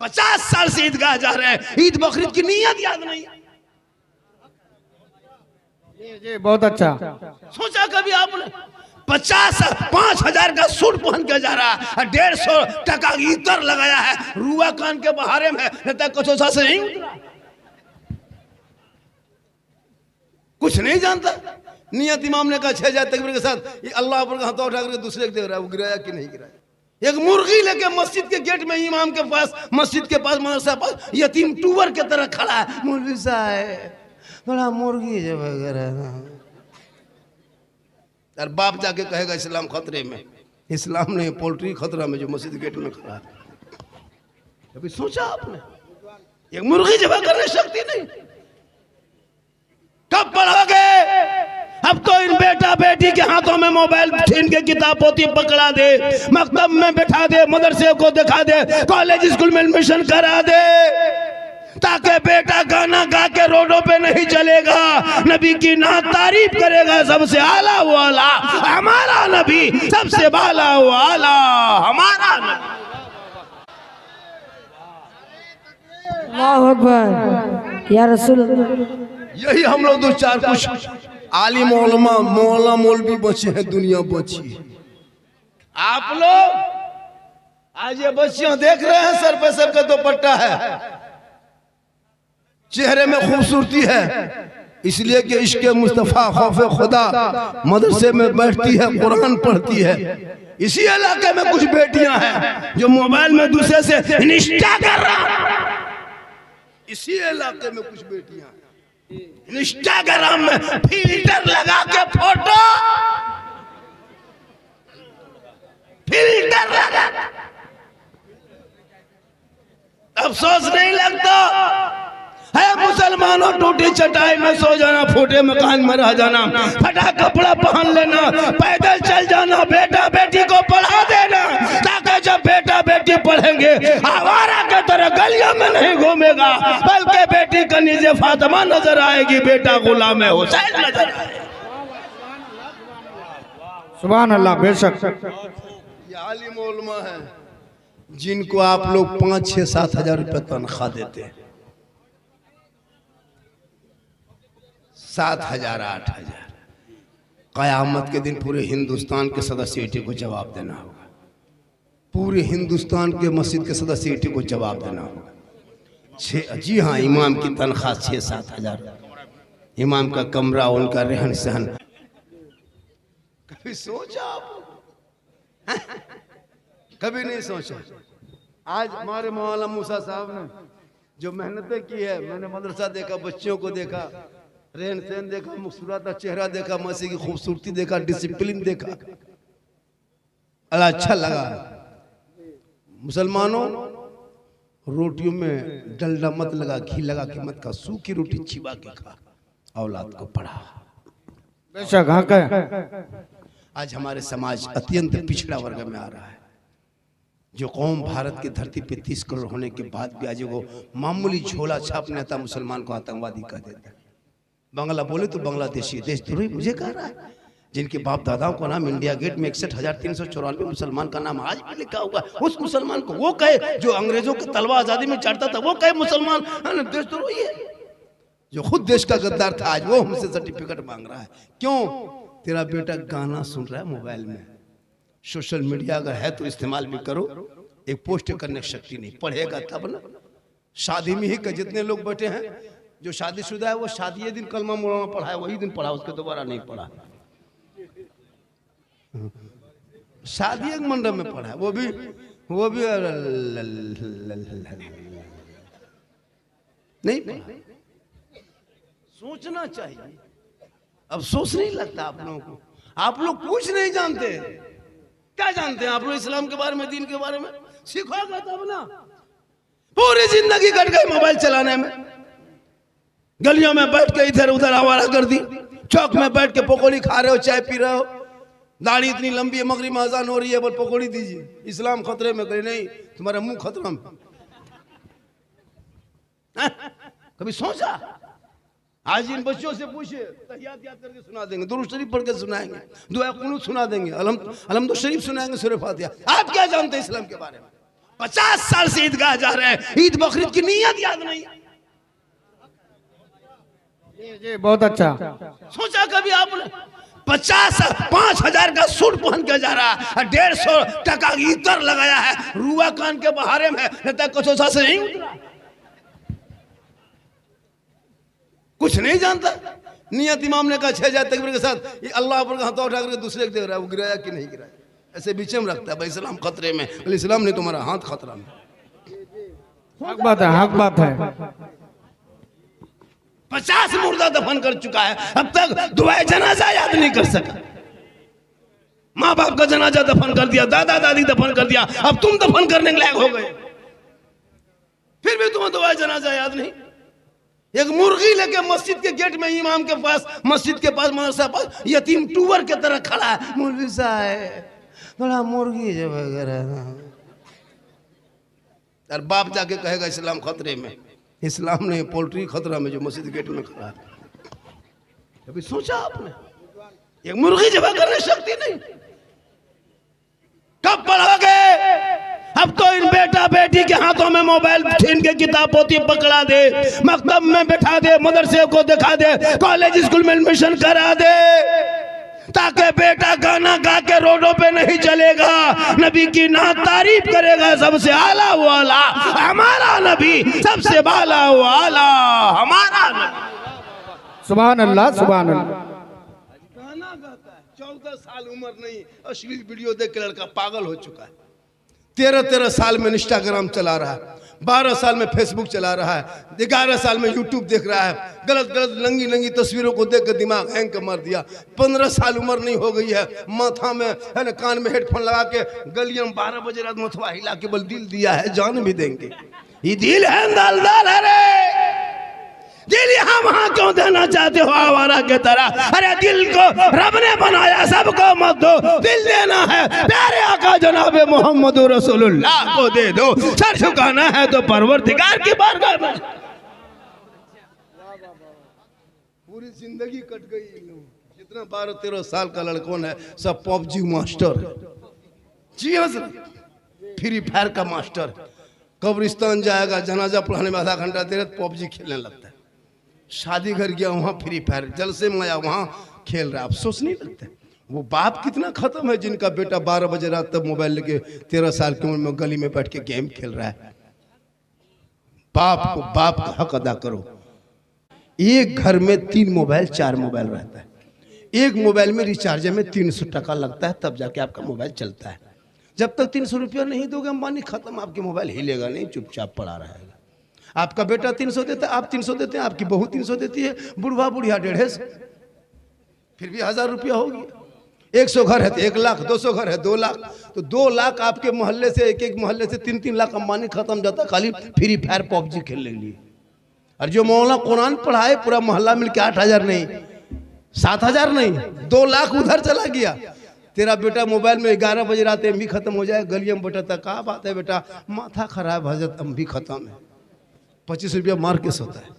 50 साल से ईदगाह जा रहे हैं, ईद बकरीद की नीयत याद नहीं है। जी बहुत अच्छा। सोचा कभी आपने 5,000 का सूट पहन के जा रहा है, 150 टका इतर लगाया है, रुआ कान के बहारे में कुछ से नहीं उतरा, कुछ नहीं जानता। नियत इमाम ने कहा 6,000 तकबीर के साथ अल्लाह पर हाथ उठा करके दूसरे को देख रहा है, वो गिराया कि नहीं गिराया। एक मुर्गी लेके मस्जिद के गेट में इमाम के पास, मस्जिद के पास, मदरसा पास यतीम टूवर के तरह खड़ा है। मौलवी साहब बड़ा मुर्गी जो वगैरह, और बाप जाके कहेगा इस्लाम खतरे में। इस्लाम नहीं, पोल्ट्री खतरा में जो मस्जिद गेट में खड़ा है। कभी सोचा आपने एक मुर्गी जबा करने शक्ति नहीं? कब पढ़ोगे? अब तो इन बेटा बेटी के हाथों में मोबाइल छीन के किताब पोती पकड़ा दे, मकतब में बैठा दे, मदरसे को दिखा दे, कॉलेज स्कूल में एडमिशन करा दे, ताकि बेटा गाना गा के रोडों पे नहीं चलेगा, नबी की ना तारीफ करेगा। सबसे आला वो आला हमारा नबी, सबसे बाला वो आला हमारा नबी। अल्लाहु अकबर या रसूल। यही हम लोग दो चार कुछ आलिम उलमा मौला मौलवी बचे हैं, दुनिया बची है। आप लोग आज ये बच्चियां देख रहे हैं, सर पे सर का दुपट्टा है, चेहरे में खूबसूरती है, इसलिए कि इश्क़ मुस्तफ़ा खौफ खुदा मदरसे में बैठती है, कुरान पढ़ती है। इसी इलाके में कुछ बेटियां हैं जो मोबाइल में दूसरे से इंस्टा कर रहा, इसी इलाके में कुछ बेटियां इंस्टाग्राम में फिल्टर लगा के फोटो, फिल्टर लगा, अफसोस नहीं लगता है? मुसलमानों टूटी चटाई में सो जाना, फूटे मकान में रह जाना, फटा कपड़ा पहन लेना, पैदल चल जाना, बेटा बेटी को पढ़ा देना, ताकि जब बेटा बेटी पढ़ेंगे आवारा के तरह गलियों में नहीं घूमेगा, बल्कि बेटी कनीज़े फातिमा नजर आएगी, बेटा गुलाम हुसैन नजर आएगा। सुभान अल्लाह। बेशक ये आलिम उलमा है जिनको आप लोग 5, 6, 7 हजार रुपये तनख्वाह देते हैं, 7,000, 8,000। क़यामत के दिन पूरे हिंदुस्तान के सदस्यटी को जवाब देना होगा, पूरे हिंदुस्तान के मस्जिद के सदस्यटी को जवाब देना होगा। जी हाँ, इमाम की तनख्वाह 6-7 हजार, इमाम का कमरा, उनका रहन सहन। कभी सोचा आप? कभी नहीं सोचा। आज हमारे मौलाना मूसा साहब ने जो मेहनतें की है, मैंने मदरसा देखा, बच्चियों को देखा, रहन सहन देखा, मुस्कुराता चेहरा देखा, मसीह की खूबसूरती देखा, डिसिप्लिन देखा, अल्लाह अच्छा लगा। मुसलमानों, रोटियों में डलडा मत लगा, घी लगा के मत खा, सूखी रोटी चिबा के खा, औलाद को पढ़ा। बेशक हक है। आज हमारे समाज अत्यंत पिछड़ा वर्ग में आ रहा है। जो कौम भारत की धरती पे 30 करोड़ होने के बाद भी आज वो मामूली झोला छाप नेता मुसलमान को आतंकवादी कह देता है। बांग्ला बोले तो बांग्लादेशी, देशद्रोही मुझे कह रहा है। जिनके बाप दादाओं का नाम इंडिया गेट में 61,394 मुसलमान का नाम आज भी लिखा हुआ, उस मुसलमान को वो कहे जो अंग्रेजों की तलवार आजादी में चढ़ता था, वो कहे मुसलमान देशद्रोही है। जो खुद देश का गद्दार था आज वो हमसे सर्टिफिकेट मांग रहा है। क्यों? तेरा बेटा गाना सुन रहा है मोबाइल में, सोशल मीडिया अगर है तो इस्तेमाल भी करो, एक पोस्ट करने की शक्ति नहीं, पढ़ेगा तब ना। शादी में ही जितने लोग बैठे हैं, जो शादीशुदा है वो शादी दिन कलमा मौलाना पढ़ा है, वही दिन पढ़ा, उसके दोबारा नहीं पढ़ा। शादी एक मंडप में पढ़ा है, वो भी नहीं पढ़ा। सोचना चाहिए। अब सोच नहीं लगता आप लोगों को। आप लोग कुछ नहीं जानते। क्या जानते हैं आप लोग इस्लाम के बारे में, दीन के बारे में? सीखोगे तब ना। पूरी जिंदगी कट गई मोबाइल चलाने में, गलियों में बैठ के इधर उधर आवारा कर दी, चौक में बैठ के पकौड़ी खा रहे हो, चाय पी रहे हो, दाढ़ी इतनी लंबी है, मगरिब में अजान हो रही है, बोल पकौड़ी दीजिए। इस्लाम खतरे में? कहीं नहीं, तुम्हारा मुंह खतरा में। कभी सोचा? आज इन बच्चों से पूछिए, तहियात याद करके सुना देंगे, दुरूद शरीफ पढ़ के सुनाएंगे, दुआ कुनूत सुना देंगे, अलहम्दुलिल्लाह शरीफ सुनाएंगे, सूरह फातिहा। आप क्या जानते हैं इस्लाम के बारे में? 50 साल से ईदगाह जा रहे हैं, ईद बकरीद की नीयत याद नहीं। जी बहुत अच्छा। सोचा कभी आपने 5,000 का सूट पहन के जा रहा है, 150 टका इतर लगाया है, रुआ कान के बहारे में लगता है कुछ से नहीं उतरा, कुछ नहीं जानता। नियत इमाम ने कहा 6,000 तकबीर के साथ ये अल्लाह पर हाथ उठा करके दूसरे को देख रहा है, वो गिराया कि नहीं गिराया, ऐसे बीच में रखता है। भाई इस्लाम खतरे में, इस्लाम ने तुम्हारा हाथ खतरा में। हक बात है, हक बात है। 50 मुर्दा दफन कर चुका है, अब तक दुआए जनाजा याद नहीं कर सका। माँ बाप का जनाजा दफन कर दिया, दादा दादी दफन कर दिया, अब तुम दफन करने के लायक हो गए, फिर भी तुम्हें दुआए जनाजा याद नहीं। एक मुर्गी लेके मस्जिद के गेट में इमाम के पास, मस्जिद के पास, मदरसा पास यतीम टूवर के तरह खड़ा है, मौलवी साहब बड़ा मुर्गी जो वगैरह। और बाप जाके कहेगा इस्लाम खतरे में, इस्लाम नहीं पोल्ट्री खतरा में जो मस्जिद गेट में खड़ा है। कभी सोचा आपने एक मुर्गी जबा करने शक्ति नहीं? कब पढ़ोगे? अब तो इन बेटा बेटी के हाथों में मोबाइल छीन के किताब पोती पकड़ा दे, मकतब में बैठा दे, मदरसे को दिखा दे, कॉलेज स्कूल में एडमिशन करा दे, ताकि बेटा गाना गा के रोडों पे नहीं चलेगा, नबी की ना तारीफ करेगा, सबसे आला वो आला हमारा नबी, सबसे बाला वो आला हमारा नबी। सुभान अल्लाह, सुभान अल्लाह। गाना गाता है, 14 साल उम्र नहीं, अश्लील वीडियो देख के लड़का पागल हो चुका है। 13 साल में इंस्टाग्राम चला रहा है, 12 साल में फेसबुक चला रहा है, 11 साल में यूट्यूब देख रहा है, गलत गलत नंगी नंगी तस्वीरों को देख कर दिमाग हैंग कर मार दिया। 15 साल उम्र नहीं हो गई है, माथा में है ना, कान में हेडफोन लगा के गलियों में 12 बजे रात मथुआ हिला के बल दिल दिया है, जान भी देंगे। ये दिल है दालदाल है रे, दिल यहाँ वहां क्यों देना चाहते हो आवारा के तरह? अरे दिल को रब ने बनाया, सबको मत दो, दिल देना है प्यारे आका जनाबे मोहम्मद रसूलुल्लाह को दे दो। सर झुकाना है तो परवरदिगार की बारगाह में। पूरी जिंदगी कट गई। जितना 12-13 साल का लड़कों है सब पबजी मास्टर, जी हाँ सर, फ्री फायर का मास्टर। कब्रिस्तान जाएगा, जनाजा पढ़ाने में आधा घंटा देर पबजी खेलने लगता है। शादी घर गया, वहाँ फ्री फायर, जलसे में आया वहाँ खेल रहा है। अफसोस नहीं लगता? वो बाप कितना खत्म है जिनका बेटा 12 बजे रात तक मोबाइल लेके 13 साल की उम्र में गली में बैठ के गेम खेल रहा है। बाप को बाप का हक अदा करो। एक घर में 3 मोबाइल 4 मोबाइल रहता है, एक मोबाइल में रिचार्ज में 300 टका लगता है, तब जाके आपका मोबाइल चलता है। जब तक 300 रुपया नहीं दोगे अंबानी खत्म, आपके मोबाइल हिलेगा नहीं, चुपचाप पड़ा रहेगा। आपका बेटा 300 देता है, आप 300 देते हैं, आपकी बहू 300 देती है, बुढ़वा बुढ़िया 150, फिर भी 1000 रुपया होगी। 100 घर है तो 1 लाख, 200 घर है 2 लाख, तो 2 लाख आपके मोहल्ले से, एक मोहल्ले से 3-3 लाख अंबानी खत्म जाता खाली फ्री फायर पबजी खेलने के लिए। और जो मौलाना कुरान पढ़ाए पूरा मोहल्ला मिलकर 8,000 नहीं, 7,000 नहीं, 2 लाख उधर चला गया। तेरा बेटा मोबाइल में 11 बजे रात एमबी खत्म हो जाए, गलियों में बैठा था, क्या बात है बेटा, माथा खराब हजरत एमबी खत्म है, 25 रुपया मार के सोता है।